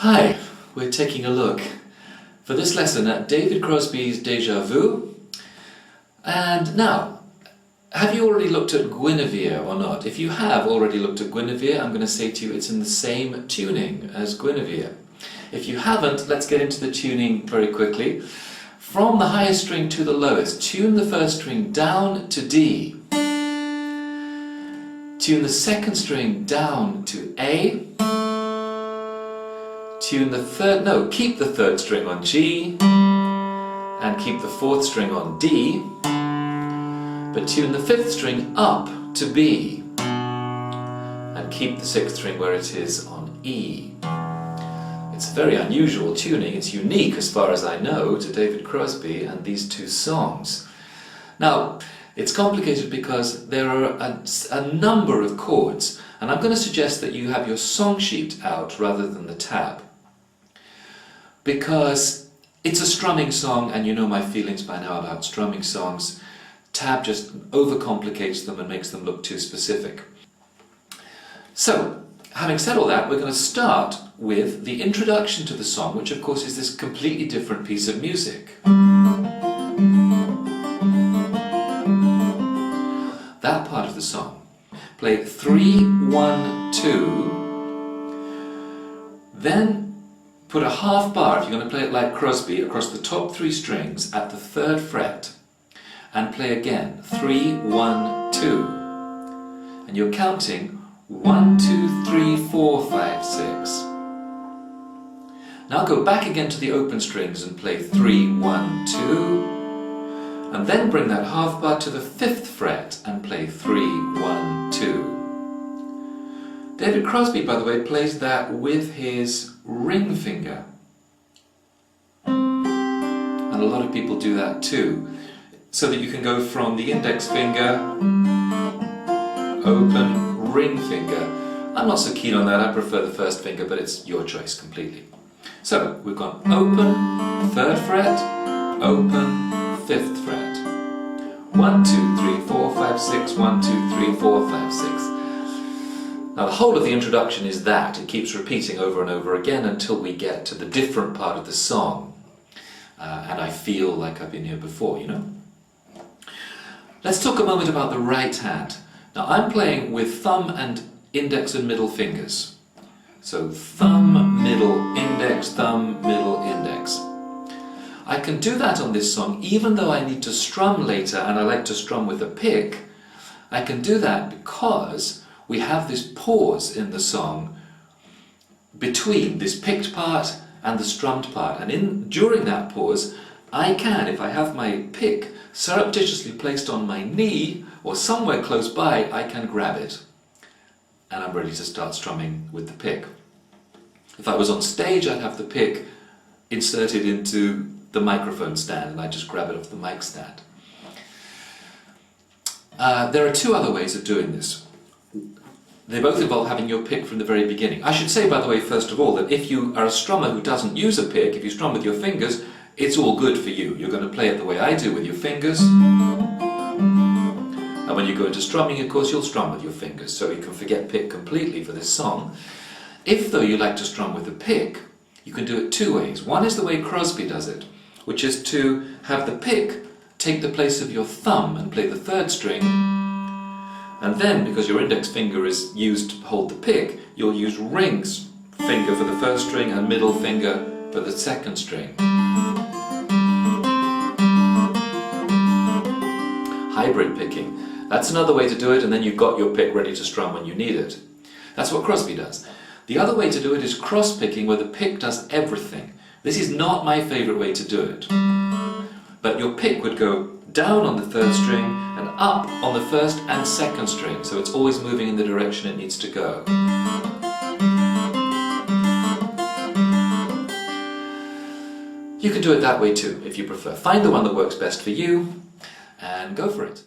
Hi, we're taking a look for this lesson at David Crosby's Deja Vu. And now, have you already looked at Guinevere or not? If you have already looked at Guinevere, I'm going to say to you it's in the same tuning as Guinevere. If you haven't, let's get into the tuning very quickly. From the highest string to the lowest, tune the first string down to D. Tune the second string down to A. Tune the third, keep the third string on G, and keep the fourth string on D, but tune the fifth string up to B, and keep the sixth string where it is on E. It's very unusual tuning, it's unique as far as I know to David Crosby and these two songs. Now, it's complicated because there are a number of chords, and I'm going to suggest that you have your song sheet out rather than the tab. Because it's a strumming song, and you know my feelings by now about strumming songs. Tab just overcomplicates them and makes them look too specific. So, having said all that, we're going to start with the introduction to the song, which of course is this completely different piece of music. That part of the song. Play 3, 1, 2, then put a half bar, if you're going to play it like Crosby, across the top 3 strings at the 3rd fret, and play again 3, 1, 2, and you're counting 1, 2, 3, 4, 5, 6. Now go back again to the open strings and play 3, 1, 2, and then bring that half bar to the 5th fret and play 3, 1, 2. David Crosby, by the way, plays that with his ring finger. And a lot of people do that too. So that you can go from the index finger, open, ring finger. I'm not so keen on that, I prefer the first finger, but it's your choice completely. So, we've gone open, 3rd fret, open, 5th fret. 1, 2, 3, 4, 5, 6, 1, 2, 3, 4, 5, 6. Now the whole of the introduction is that. It keeps repeating over and over again until we get to the different part of the song. And I feel like I've been here before, you know? Let's talk a moment about the right hand. Now I'm playing with thumb and index and middle fingers. So thumb, middle, index, thumb, middle, index. I can do that on this song even though I need to strum later and I like to strum with a pick. I can do that because we have this pause in the song between this picked part and the strummed part, and during that pause I can, if I have my pick surreptitiously placed on my knee or somewhere close by, I can grab it and I'm ready to start strumming with the pick. If I was on stage, I'd have the pick inserted into the microphone stand and I just grab it off the mic stand. There are 2 other ways of doing this. They both involve having your pick from the very beginning. I should say, by the way, first of all, that if you are a strummer who doesn't use a pick, if you strum with your fingers, it's all good for you. You're going to play it the way I do with your fingers. And when you go into strumming, of course, you'll strum with your fingers, so you can forget pick completely for this song. If, though, you like to strum with a pick, you can do it 2 ways. One is the way Crosby does it, which is to have the pick take the place of your thumb and play the 3rd string. And then, because your index finger is used to hold the pick, you'll use ring finger for the 1st string and middle finger for the 2nd string. Hybrid picking. That's another way to do it, and then you've got your pick ready to strum when you need it. That's what Crosby does. The other way to do it is cross picking, where the pick does everything. This is not my favourite way to do it. But your pick would go down on the 3rd string and up on the 1st and 2nd string, so it's always moving in the direction it needs to go. You can do it that way too, if you prefer. Find the one that works best for you and go for it.